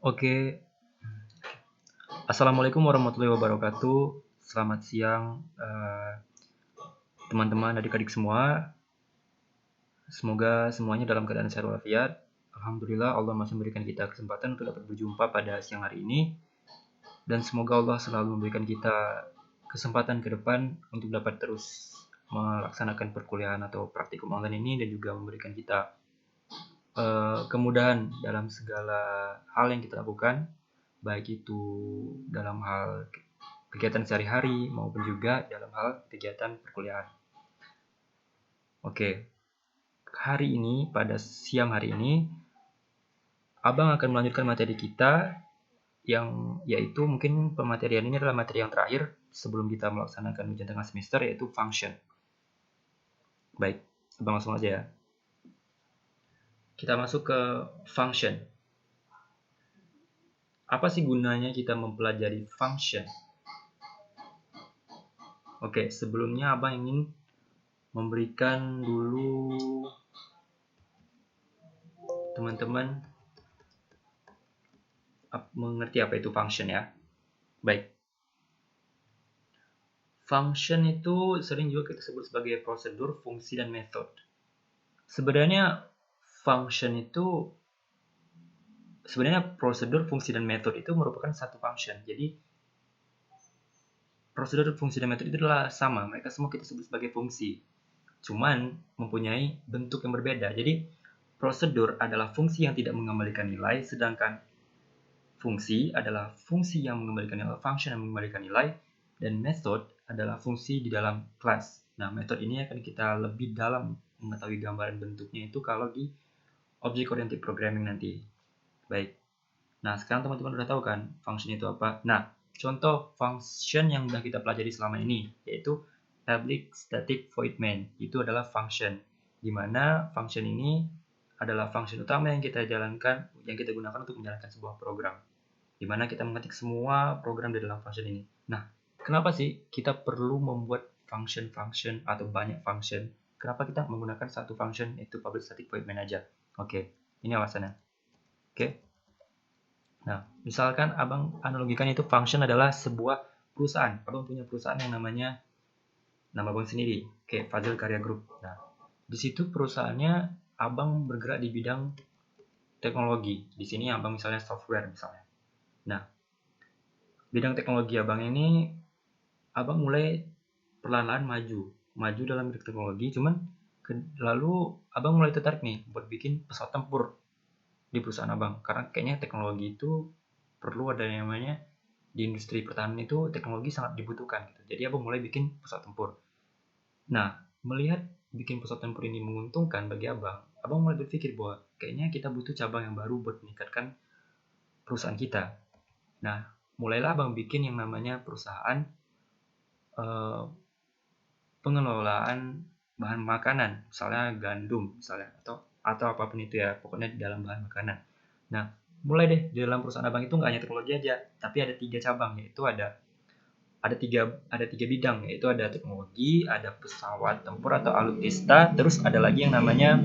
Oke, Assalamualaikum warahmatullahi wabarakatuh. Selamat siang, teman-teman, adik-adik semua. Semoga semuanya dalam keadaan sehat walafiat. Alhamdulillah, Allah masih memberikan kita kesempatan untuk dapat berjumpa pada siang hari ini. Dan semoga Allah selalu memberikan kita kesempatan ke depan untuk dapat terus melaksanakan perkuliahan atau praktikum online ini dan juga memberikan kita kemudahan dalam segala hal yang kita lakukan, baik itu dalam hal kegiatan sehari-hari maupun juga dalam hal kegiatan perkuliahan. Oke, pada siang hari ini, Abang akan melanjutkan materi kita yang yaitu mungkin pematerian ini adalah materi yang terakhir sebelum kita melaksanakan ujian tengah semester, yaitu function. Baik, Abang langsung aja ya. Kita masuk ke function. Apa sih gunanya kita mempelajari function? Oke, sebelumnya Abang ingin memberikan dulu teman-teman mengerti apa itu function ya. Baik. Function itu sering juga kita sebut sebagai prosedur, fungsi, dan method. Sebenarnya prosedur, fungsi, dan method itu merupakan satu function. Jadi prosedur, fungsi, dan method itu adalah sama. Mereka semua kita sebut sebagai fungsi. Cuman mempunyai bentuk yang berbeda. Jadi prosedur adalah fungsi yang tidak mengembalikan nilai, sedangkan fungsi adalah fungsi yang mengembalikan nilai, function yang mengembalikan nilai, dan method adalah fungsi di dalam kelas. Nah, method ini akan kita lebih dalam mengetahui gambaran bentuknya itu kalau di object oriented programming nanti. Baik. Nah, sekarang teman-teman udah tahu kan function itu apa? Nah, contoh function yang sudah kita pelajari selama ini yaitu public static void main. Itu adalah function, di mana function ini adalah function utama yang kita gunakan untuk menjalankan sebuah program, di mana kita mengetik semua program di dalam function ini. Nah, kenapa sih kita perlu membuat function atau banyak function? Kenapa kita menggunakan satu function, yaitu public static void main aja? Oke, ini alasannya. Oke. Nah, misalkan Abang analogikan itu function adalah sebuah perusahaan. Abang punya perusahaan yang namanya nama Abang sendiri, kayak Fadil Karya Group. Nah, di situ perusahaannya Abang bergerak di bidang teknologi. Di sini Abang misalnya software misalnya. Nah, bidang teknologi Abang ini, Abang mulai perlahan-lahan maju dalam bidang teknologi, cuman lalu Abang mulai tertarik nih buat bikin pesawat tempur di perusahaan Abang, karena kayaknya teknologi itu perlu ada yang namanya di industri pertahanan itu teknologi sangat dibutuhkan gitu. Jadi Abang mulai bikin pesawat tempur. Nah, melihat bikin pesawat tempur ini menguntungkan bagi Abang mulai berpikir bahwa kayaknya kita butuh cabang yang baru buat meningkatkan perusahaan kita. Nah, mulailah Abang bikin yang namanya perusahaan pengelolaan bahan makanan, misalnya gandum misalnya, atau apapun itu ya, pokoknya di dalam bahan makanan. Nah, mulai deh di dalam perusahaan Abang itu nggak hanya teknologi aja, tapi ada 3 cabang, yaitu ada tiga bidang, yaitu ada teknologi, ada pesawat tempur atau alutsista, terus ada lagi yang namanya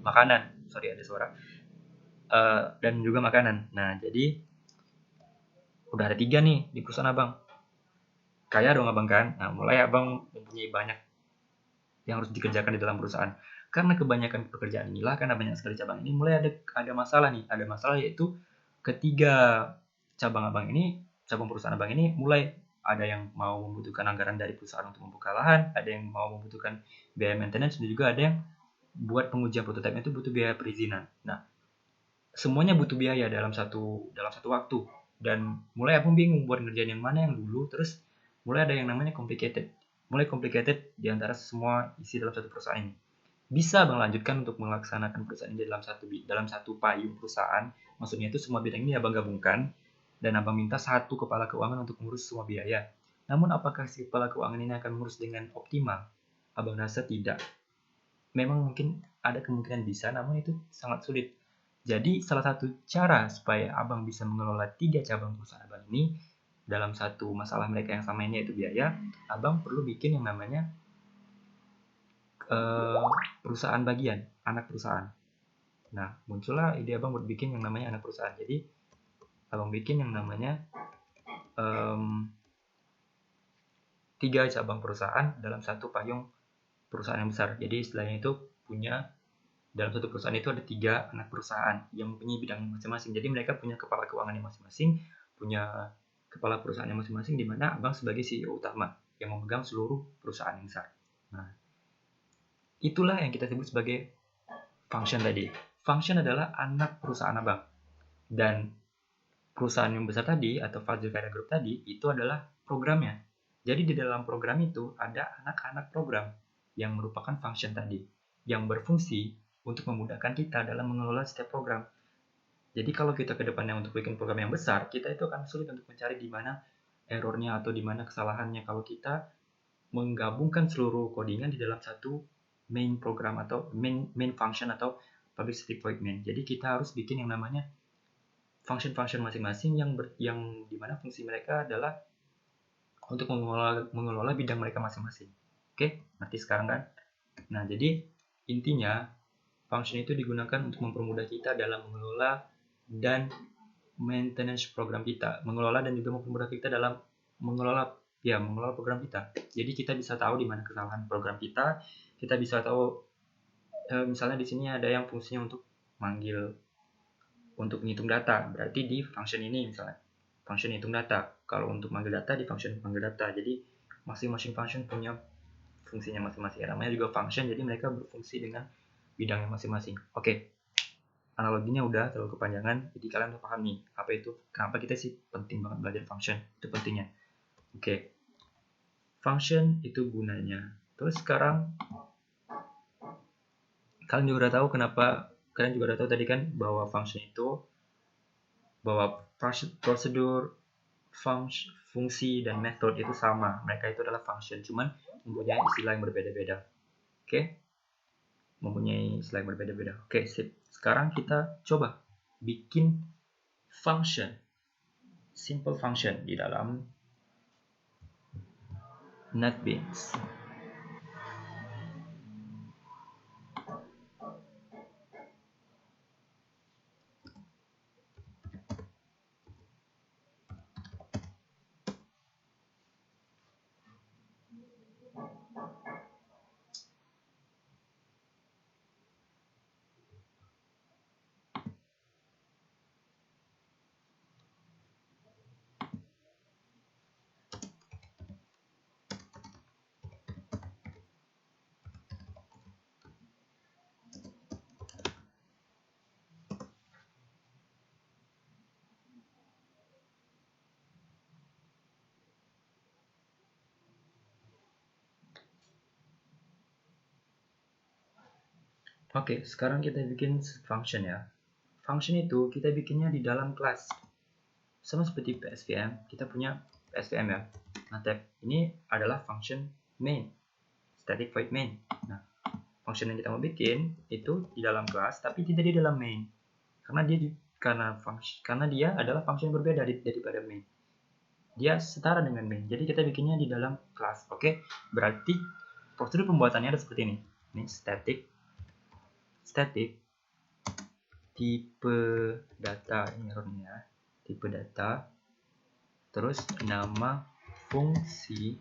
makanan. Sorry, ada suara. Dan juga makanan. Nah, jadi udah ada 3 nih di perusahaan Abang. Kaya dong Abang kan? Nah, mulai Abang mempunyai banyak yang harus dikerjakan di dalam perusahaan. Karena kebanyakan pekerjaan inilah, karena banyak sekali cabang ini, mulai ada masalah nih. Ada masalah, yaitu ketiga cabang perusahaan Abang ini mulai ada yang mau membutuhkan anggaran dari perusahaan untuk membuka lahan, ada yang mau membutuhkan biaya maintenance, dan juga ada yang buat pengujian prototipe itu butuh biaya perizinan. Nah, semuanya butuh biaya dalam satu waktu, dan mulai Abang bingung buat ngerjain yang mana yang dulu. Terus mulai ada yang namanya complicated di antara semua isi dalam satu perusahaan ini. Bisa Abang lanjutkan untuk melaksanakan perusahaan ini dalam satu payung perusahaan. Maksudnya itu semua bidang ini Abang gabungkan, dan Abang minta satu kepala keuangan untuk mengurus semua biaya. Namun apakah si kepala keuangan ini akan mengurus dengan optimal? Abang rasa tidak. Memang mungkin ada kemungkinan bisa, namun itu sangat sulit. Jadi salah satu cara supaya Abang bisa mengelola 3 cabang perusahaan Abang ini dalam satu masalah mereka yang sama ini, yaitu biaya, Abang perlu bikin yang namanya perusahaan bagian, anak perusahaan. Nah, muncullah ide Abang buat bikin yang namanya anak perusahaan. Jadi Abang bikin yang namanya 3 cabang perusahaan dalam satu payung perusahaan yang besar. Jadi istilahnya itu punya, dalam satu perusahaan itu ada 3 anak perusahaan yang mempunyai bidang masing-masing. Jadi mereka punya kepala keuangan yang masing-masing, punya kepala perusahaan yang masing-masing, di mana abang sebagai CEO utama yang memegang seluruh perusahaan yang besar. Nah, itulah yang kita sebut sebagai function tadi. Function adalah anak perusahaan abang. Dan perusahaan yang besar tadi atau Fazil Khairiyah Group tadi itu adalah programnya. Jadi di dalam program itu ada anak-anak program yang merupakan function tadi, yang berfungsi untuk memudahkan kita dalam mengelola setiap program. Jadi kalau kita ke depannya untuk bikin program yang besar, kita itu akan sulit untuk mencari di mana errornya atau di mana kesalahannya kalau kita menggabungkan seluruh codingan di dalam satu main program atau main function atau public static void main. Jadi kita harus bikin yang namanya function-function masing-masing yang di mana fungsi mereka adalah untuk mengelola bidang mereka masing-masing. Oke, ngerti sekarang kan? Nah, jadi intinya function itu digunakan untuk mempermudah kita dalam mengelola dan maintenance program kita, mengelola dan juga mempermudah kita dalam mengelola program kita. Jadi kita bisa tahu di mana kesalahan program kita bisa tahu misalnya di sini ada yang fungsinya untuk menghitung data, berarti di function ini misalnya function hitung data. Kalau untuk manggil data di function manggil data. Jadi masing-masing function punya fungsinya masing-masing. Namanya juga function, jadi mereka berfungsi dengan bidangnya masing-masing. Oke. Analoginya udah terlalu kepanjangan, jadi kalian udah paham nih apa itu, kenapa kita sih penting banget belajar function, itu pentingnya. Oke. Function itu gunanya. Terus sekarang kalian juga udah tahu tadi kan bahwa function itu bahwa prosedur, fungsi, dan metode itu sama. Mereka itu adalah function, cuman mempunyai istilah yang berbeda-beda. Oke? Mempunyai istilah yang berbeda-beda. Oke, sip. Sekarang kita coba bikin function, simple function di dalam NetBeans. Oke, sekarang kita bikin function ya. Function itu kita bikinnya di dalam kelas. Sama seperti PSVM, kita punya PSVM ya. Nah, tab ini adalah function main, static void main. Nah, function yang kita mau bikin itu di dalam kelas, tapi tidak di dalam main. Karena dia adalah function yang berbeda daripada main. Dia setara dengan main. Jadi kita bikinnya di dalam kelas. Oke, berarti prosedur pembuatannya ada seperti ini. Ini static tipe data, ini errornya, tipe data, terus nama fungsi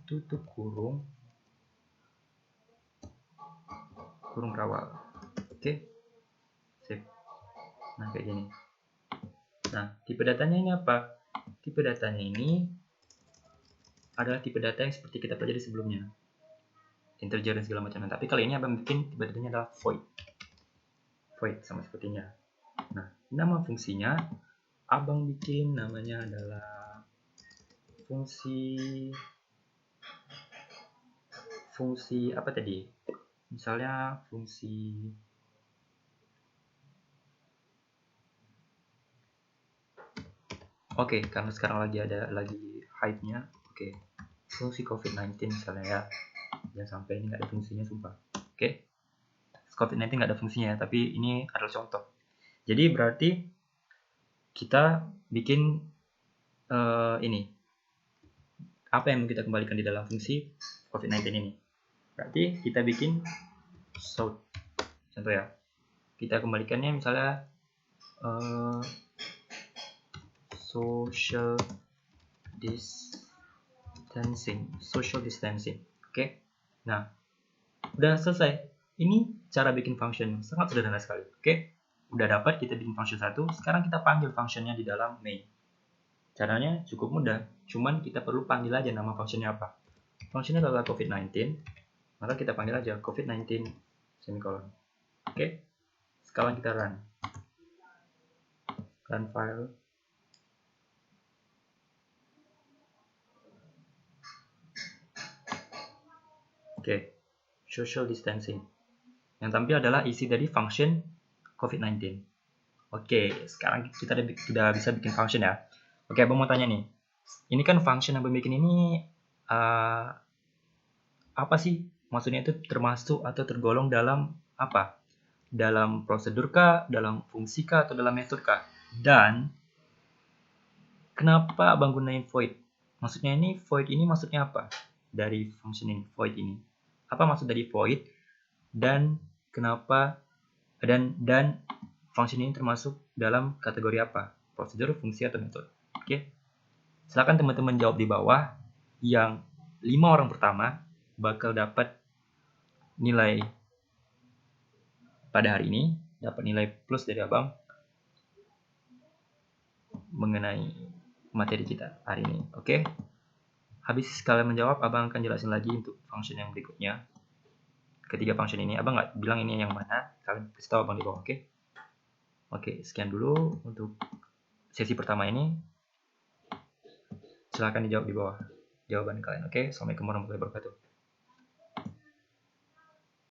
tutup kurung berawal. Oke, sip. Nah, kayak gini. Nah, tipe datanya ini apa? Tipe datanya ini adalah tipe data yang seperti kita pelajari sebelumnya, integer dan segala macam. Tapi kali ini abang bikin tipe datanya adalah void sama sepertinya. Nah, nama fungsinya abang bikin namanya adalah fungsi apa tadi? Misalnya fungsi karena sekarang lagi hype-nya. Fungsi COVID-19 misalnya ya. Jangan sampai ini nggak ada fungsinya, sumpah. COVID-19 nggak ada fungsinya, tapi ini adalah contoh. Jadi berarti kita bikin ini. Apa yang mau kita kembalikan di dalam fungsi COVID-19 ini? Berarti kita bikin shout. Contoh ya. kita kembalikannya misalnya social distancing. Oke. Nah, udah selesai. Ini cara bikin function, sangat sederhana sekali. Oke. Udah dapat kita bikin function satu, sekarang kita panggil functionnya di dalam main. Caranya cukup mudah, cuman kita perlu panggil aja nama functionnya apa. Functionnya adalah COVID-19, maka kita panggil aja COVID-19 semicolon. Oke. Sekarang kita run file. Oke, social distancing. Yang tampil adalah isi dari function COVID-19. Oke, sekarang kita sudah bisa bikin function ya. Oke, Abang mau tanya nih. Ini kan function yang bikin ini apa sih? Maksudnya itu termasuk atau tergolong dalam apa? Dalam prosedur kah, dalam fungsi kah, atau dalam metode kah? Dan kenapa Abang gunain void? Maksudnya ini void ini maksudnya apa? Dari function ini, void ini. Apa maksud dari void? Dan kenapa dan function ini termasuk dalam kategori apa? Prosedur, fungsi, atau metode? Oke. Silakan teman-teman jawab di bawah. Yang 5 orang pertama bakal dapat nilai pada hari ini, dapat nilai plus dari Abang mengenai materi kita hari ini. Oke. Habis kalian menjawab, Abang akan jelasin lagi untuk function yang berikutnya. Ketiga function ini, Abang nggak bilang ini yang mana, kalian kasih tahu Abang di bawah, oke? Oke, sekian dulu untuk sesi pertama ini. Silahkan dijawab di bawah jawaban kalian, oke? Assalamualaikum warahmatullahi wabarakatuh.